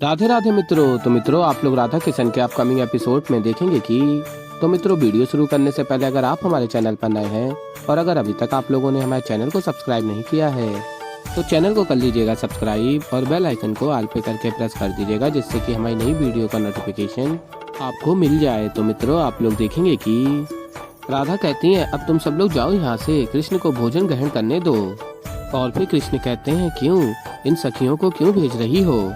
राधे राधे मित्रों। तो मित्रों, आप लोग राधा किशन के अपकमिंग एपिसोड में देखेंगे कि मित्रों, वीडियो शुरू करने से पहले अगर आप हमारे चैनल पर नए हैं और अगर अभी तक आप लोगों ने हमारे चैनल को सब्सक्राइब नहीं किया है तो चैनल को कर लीजिएगा सब्सक्राइब और बेल आइकन को ऑल पे करके प्रेस कर दीजिएगा, जिससे कि हमारी नई वीडियो का नोटिफिकेशन आपको मिल जाए। तो मित्रों, आप लोग देखेंगे कि राधा कहती है, अब तुम सब लोग जाओ यहाँ से, कृष्ण को भोजन ग्रहण करने दो। और फिर कृष्ण कहते हैं, क्यों, इन सखियों को क्यों भेज रही हो?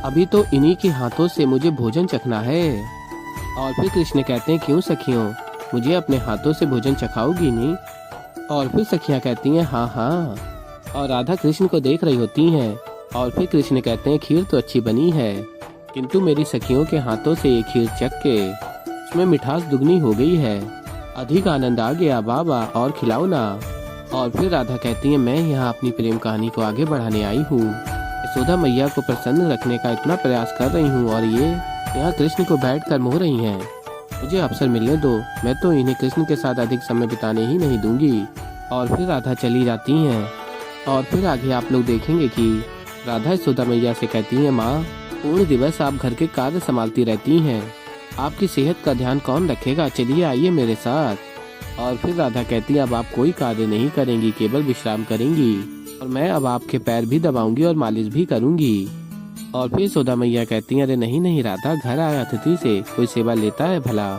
अभी तो इन्हीं के हाथों से मुझे भोजन चखना है। और फिर कृष्ण कहते हैं, क्यों सखियों, मुझे अपने हाथों से भोजन चखाओगी नहीं? और फिर सखियां कहती हैं, हाँ हाँ। और राधा कृष्ण को देख रही होती हैं। और फिर कृष्ण कहते हैं, खीर तो अच्छी बनी है, किंतु मेरी सखियों के हाथों से ये खीर चख के उसमें मिठास दुगनी हो गई है, अधिक आनंद आ गया बाबा, और खिलाओ ना। और फिर राधा कहती है, मैं यहाँ अपनी प्रेम कहानी को आगे बढ़ाने आई हूँ, यशोदा मैया को प्रसन्न रखने का इतना प्रयास कर रही हूँ और ये यहाँ कृष्ण को बैठकर मोह रही हैं। मुझे अवसर मिलने दो, मैं तो इन्हें कृष्ण के साथ अधिक समय बिताने ही नहीं दूंगी। और फिर राधा चली जाती हैं। और फिर आगे आप लोग देखेंगे कि राधा यशोदा मैया से कहती है, माँ, पूर्ण दिवस आप घर के कार्य संभालती रहती हैं, आपकी सेहत का ध्यान कौन रखेगा, चलिए आइए मेरे साथ। और फिर राधा कहती है, अब आप कोई कार्य नहीं करेंगी, केवल विश्राम करेंगी, और मैं अब आपके पैर भी दबाऊंगी और मालिश भी करूंगी। और फिर यशोदा मैया कहती हैं, अरे नहीं नहीं राधा, घर आए अतिथि से कोई सेवा लेता है भला?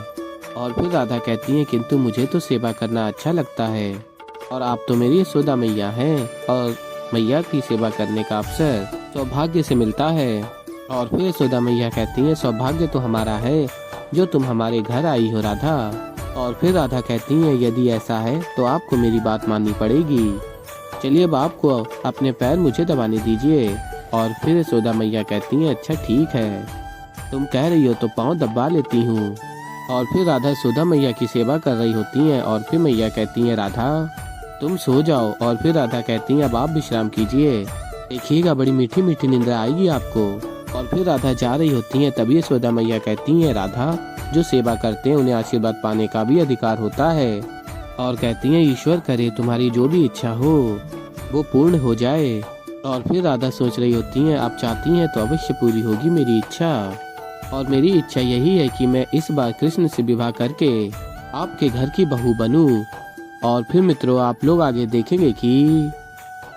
और फिर राधा कहती हैं, किंतु मुझे तो सेवा करना अच्छा लगता है, और आप तो मेरी यशोदा मैया हैं, और मैया की सेवा करने का अवसर सौभाग्य से मिलता है। और फिर यशोदा मैया कहती हैं, सौभाग्य तो हमारा है जो तुम हमारे घर आई हो राधा। और फिर राधा कहती हैं, यदि ऐसा है तो आपको मेरी बात माननी पड़ेगी, चलिए अब आपको अपने पैर मुझे दबाने दीजिए। और फिर यशोदा मैया कहती हैं, अच्छा ठीक है, तुम कह रही हो तो पाँव दबा लेती हूँ। और फिर राधा यशोदा मैया की सेवा कर रही होती हैं। और फिर मैया कहती हैं, राधा तुम सो जाओ। और फिर राधा कहती हैं, अब आप विश्राम कीजिए, देखिएगा बड़ी मीठी मीठी नींद आएगी आपको। और फिर राधा जा रही होती हैं। तभी यशोदा मैया कहती हैं, राधा, जो सेवा करते हैं उन्हें आशीर्वाद पाने का भी अधिकार होता है। और कहती हैं, ईश्वर करे तुम्हारी जो भी इच्छा हो वो पूर्ण हो जाए। और फिर राधा सोच रही होती हैं, आप चाहती हैं तो अवश्य पूरी होगी मेरी इच्छा, और मेरी इच्छा यही है कि मैं इस बार कृष्ण से विवाह करके आपके घर की बहू बनूं। और फिर मित्रों, आप लोग आगे देखेंगे कि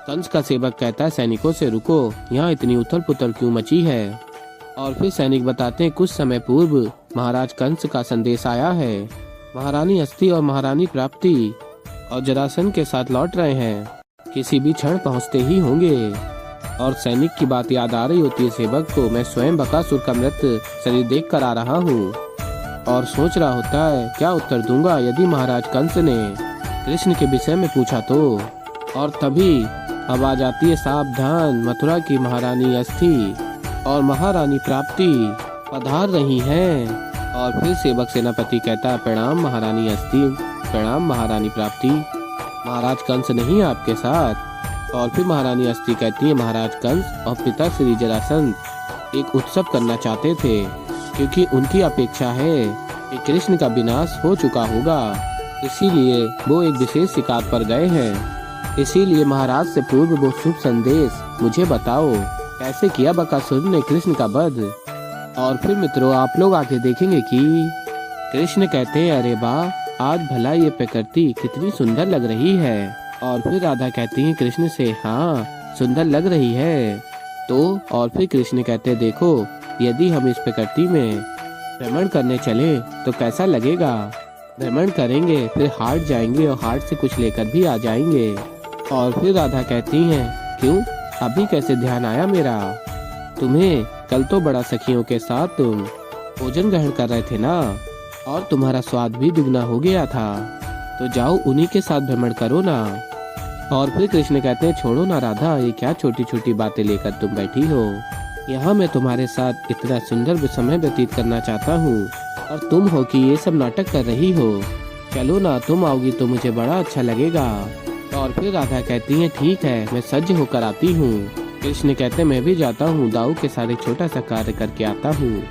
कंस का सेवक कहता है, सैनिकों से रुको, यहाँ इतनी उथल पुथल क्यों मची है? और फिर सैनिक बताते हैं, कुछ समय पूर्व महाराज कंस का संदेश आया है, महारानी अस्थि और महारानी प्राप्ति और जरासंध के साथ लौट रहे हैं, किसी भी क्षण पहुंचते ही होंगे। और सैनिक की बात याद आ रही होती है सेवक को, मैं स्वयं बकासुर का मृत शरीर देख कर आ रहा हूँ, और सोच रहा होता है क्या उत्तर दूंगा यदि महाराज कंस ने कृष्ण के विषय में पूछा तो। और तभी आवाज आती है, सावधान, मथुरा की महारानी अस्थि और महारानी प्राप्ति पधार रही हैं। और फिर सेवक सेनापति कहता है, प्रणाम महारानी अस्थि, प्रणाम महारानी प्राप्ति, महाराज कंस नहीं आपके साथ? और फिर महारानी अस्थि कहती है, महाराज कंस और पिता श्री जरासंध एक उत्सव करना चाहते थे, क्योंकि उनकी अपेक्षा है कि कृष्ण का विनाश हो चुका होगा, इसीलिए वो एक विशेष शिकार पर गए हैं। इसीलिए महाराज से पूर्व वो शुभ संदेश मुझे बताओ, कैसे किया बकासुर ने कृष्ण का वध? और फिर मित्रों, आप लोग आगे देखेंगे कि कृष्ण कहते हैं, अरे वाह, आज भला ये प्रकृति कितनी सुंदर लग रही है। और फिर राधा कहती है कृष्ण से, हाँ सुंदर लग रही है तो। और फिर कृष्ण कहते हैं, देखो यदि हम इस प्रकृति में भ्रमण करने चले तो कैसा लगेगा? भ्रमण करेंगे, फिर हाट जाएंगे और हाट से कुछ लेकर भी आ जाएंगे। और फिर राधा कहती हैं, क्यों, अभी कैसे ध्यान आया मेरा तुम्हें? कल तो बड़ा सखियों के साथ तुम भोजन ग्रहण कर रहे थे ना, और तुम्हारा स्वाद भी दुगना हो गया था, तो जाओ उन्हीं के साथ भ्रमण करो ना। और फिर कृष्ण कहते हैं, छोड़ो ना राधा, ये क्या छोटी छोटी बातें लेकर तुम बैठी हो? यहाँ मैं तुम्हारे साथ इतना सुंदर समय व्यतीत करना चाहता हूँ, और तुम हो कि ये सब नाटक कर रही हो। चलो ना, तुम आओगी तो मुझे बड़ा अच्छा लगेगा। और फिर राधा कहती है, ठीक है, मैं सज्ज होकर आती हूँ। कृष्ण कहते हैं, मैं भी जाता हूँ, दाऊ के साथ एक छोटा सा कार्य करके आता हूँ।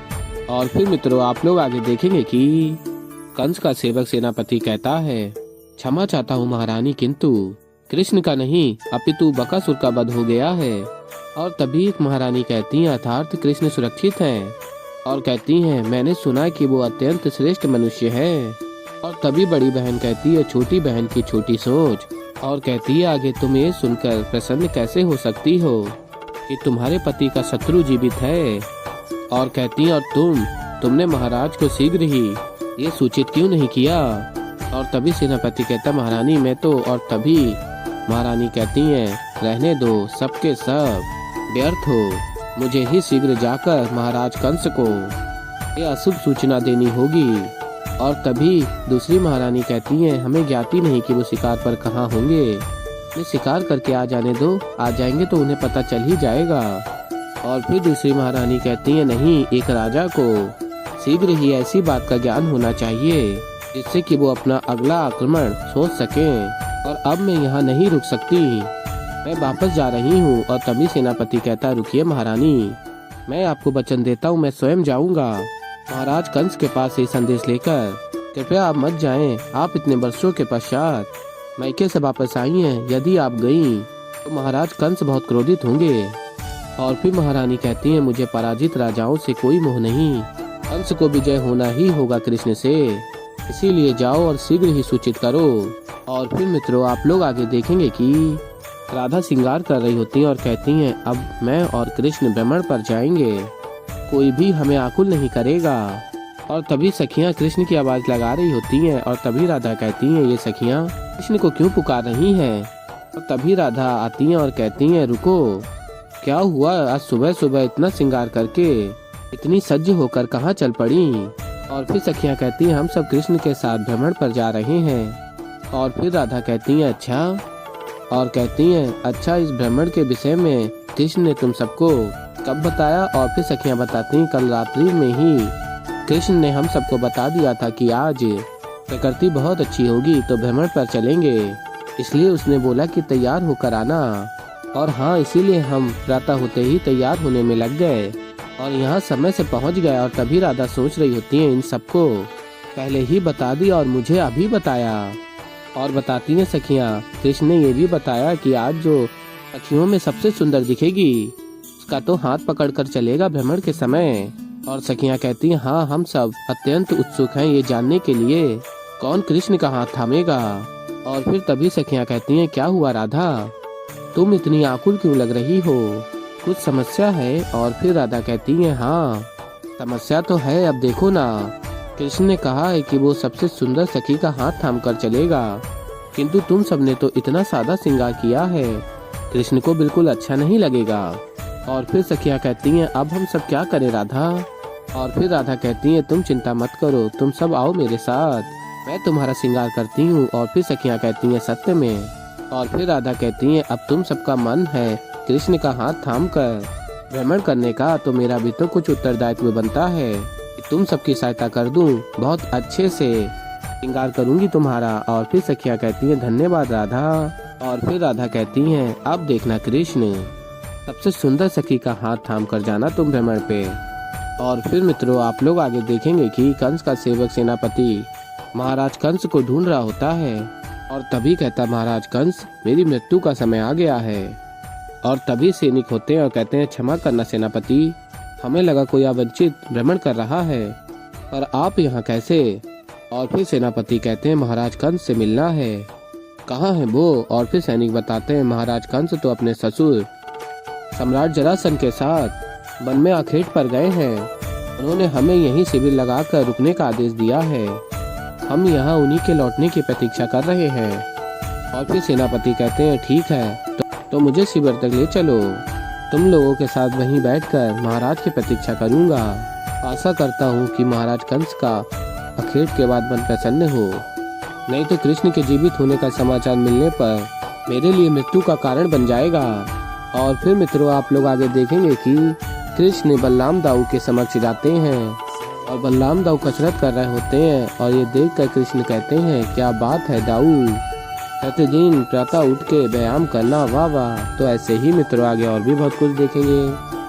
और फिर मित्रों, आप लोग आगे देखेंगे कि कंस का सेवक सेनापति कहता है, क्षमा चाहता हूँ महारानी, किंतु कृष्ण का नहीं अपितु बकासुर का वध हो गया है। और तभी एक महारानी कहती हैं अर्थात कृष्ण सुरक्षित हैं और कहती हैं मैंने सुना कि वो अत्यंत श्रेष्ठ मनुष्य है। और तभी बड़ी बहन कहती है छोटी बहन की छोटी सोच और कहती है आगे तुम ये सुनकर प्रसन्न कैसे हो सकती हो कि तुम्हारे पति का शत्रु जीवित है। और कहती है और तुमने महाराज को शीघ्र ही ये सूचित क्यों नहीं किया। और तभी सेनापति कहता महारानी मैं तो। और तभी महारानी कहती हैं रहने दो सबके सब व्यर्थ हो, मुझे ही शीघ्र जाकर महाराज कंस को ये अशुभ सूचना देनी होगी। और तभी दूसरी महारानी कहती हैं हमें ज्ञात ही नहीं कि वो शिकार पर कहाँ होंगे, वे शिकार करके आ जाने दो, आ जाएंगे तो उन्हें पता चल ही जाएगा। और फिर दूसरी महारानी कहती है नहीं, एक राजा को शीघ्र ही ऐसी बात का ज्ञान होना चाहिए जिससे कि वो अपना अगला आक्रमण सोच सके। और अब मैं यहाँ नहीं रुक सकती, मैं वापस जा रही हूँ। और तभी सेनापति कहता रुकिए महारानी, मैं आपको वचन देता हूँ मैं स्वयं जाऊँगा महाराज कंस के पास ये संदेश लेकर। कृपया आप मत जाएं, आप इतने वर्षों के पश्चात मैके से वापस आई हैं, यदि आप गईं तो महाराज कंस बहुत क्रोधित होंगे। और फिर महारानी कहती हैं मुझे पराजित राजाओं से कोई मोह नहीं, कंस को विजय होना ही होगा कृष्ण से, इसीलिए जाओ और शीघ्र ही सूचित करो। और फिर मित्रों आप लोग आगे देखेंगे कि राधा श्रृंगार कर रही होती हैं और कहती हैं अब मैं और कृष्ण भ्रमण पर जाएंगे, कोई भी हमें आकुल नहीं करेगा। और तभी सखियां कृष्ण की आवाज लगा रही होती हैं। और तभी राधा कहती हैं ये सखियां कृष्ण को क्यों पुकार रही हैं। और तभी राधा आती हैं और कहती हैं रुको, क्या हुआ, आज सुबह सुबह इतना श्रृंगार करके इतनी सज्ज होकर कहाँ चल पड़ी। और फिर सखियां कहती हैं हम सब कृष्ण के साथ भ्रमण पर जा रहे हैं। और फिर राधा कहती हैं अच्छा, और कहती हैं अच्छा इस भ्रमण के विषय में कृष्ण ने तुम सबको कब बताया। और फिर सखियां बताती हैं कल रात्रि में ही कृष्ण ने हम सबको बता दिया था कि आज प्रकृति बहुत अच्छी होगी तो भ्रमण पर चलेंगे, इसलिए उसने बोला कि तैयार होकर आना। और हाँ इसीलिए हम प्रातः होते ही तैयार होने में लग गए और यहाँ समय से पहुँच गए। और तभी राधा सोच रही होती है इन सबको पहले ही बता दिया और मुझे अभी बताया। और बताती हैं सखियाँ कृष्ण ने ये भी बताया कि आज जो सखियों में सबसे सुंदर दिखेगी उसका तो हाथ पकड़कर चलेगा भ्रमण के समय। और सखियां कहती हैं हाँ हम सब अत्यंत उत्सुक हैं ये जानने के लिए कौन कृष्ण का हाथ थामेगा। और फिर तभी सखियां कहती हैं क्या हुआ राधा, तुम इतनी आकुल क्यों लग रही हो, कुछ समस्या है। और फिर राधा कहती हैं हाँ समस्या तो है, अब देखो ना कृष्ण ने कहा है कि वो सबसे सुंदर सखी का हाथ थामकर चलेगा, किंतु तुम सबने तो इतना सादा श्रृंगार किया है, कृष्ण को बिल्कुल अच्छा नहीं लगेगा। और फिर सखियां कहती हैं अब हम सब क्या करें राधा। और फिर राधा कहती हैं तुम चिंता मत करो, तुम सब आओ मेरे साथ, मैं तुम्हारा श्रृंगार करती हूँ। और फिर सखियां कहती हैं सत्य में। और फिर राधा कहती हैं अब तुम सबका मन है कृष्ण का हाथ थाम कर भ्रमण करने का, तो मेरा भी तो कुछ उत्तरदायित्व बनता है कि तुम सबकी सहायता कर दूं, बहुत अच्छे से श्रृंगार करूंगी तुम्हारा। और फिर सखियां कहती हैं धन्यवाद राधा। और फिर राधा कहती हैं अब देखना कृष्ण सबसे सुंदर सखी का हाथ थाम कर जाना तुम भ्रमण पे। और फिर मित्रों आप लोग आगे देखेंगे कि कंस का सेवक सेनापति महाराज कंस को ढूंढ रहा होता है। और तभी कहता महाराज कंस मेरी मृत्यु का समय आ गया है। और तभी सैनिक होते हैं और कहते हैं क्षमा करना सेनापति, हमें लगा कोई अवंचित भ्रमण कर रहा है, पर आप यहाँ कैसे। और फिर सेनापति कहते हैं महाराज कंस से मिलना है, कहाँ है वो। और फिर सैनिक बताते हैं महाराज कंस तो अपने ससुर सम्राट जरासंध के साथ वन में आखेट पर गए हैं, उन्होंने हमें यहीं शिविर लगाकर रुकने का आदेश दिया है, हम यहाँ उन्हीं के लौटने की प्रतीक्षा कर रहे हैं। और फिर सेनापति कहते हैं ठीक है तो मुझे शिविर तक ले चलो, तुम लोगों के साथ वहीं बैठकर महाराज की प्रतीक्षा करूँगा, आशा करता हूँ कि महाराज कंस का आखेट के बाद मन प्रसन्न हो, नहीं तो कृष्ण के जीवित होने का समाचार मिलने पर मेरे लिए मृत्यु का कारण बन जाएगा। और फिर मित्रों आप लोग आगे देखेंगे कि कृष्ण बलराम दाऊ के समक्ष जाते हैं और बलराम दाऊ कसरत कर रहे होते हैं। और ये देखकर कृष्ण कहते हैं क्या बात है दाऊ, प्रतिदिन प्रातः उठ के व्यायाम करना, वाह वाह। तो ऐसे ही मित्रों आगे और भी बहुत कुछ देखेंगे।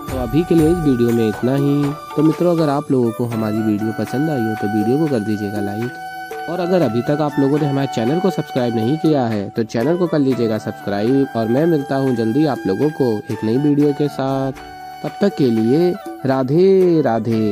तो अभी के लिए इस वीडियो में इतना ही। तो मित्रों अगर आप लोगों को हमारी वीडियो पसंद आई हो तो वीडियो को कर दीजिएगा लाइक और अगर अभी तक आप लोगों ने हमारे चैनल को सब्सक्राइब नहीं किया है तो चैनल को कर लीजिएगा सब्सक्राइब। और मैं मिलता हूँ जल्दी आप लोगों को एक नई वीडियो के साथ। तब तक के लिए राधे राधे।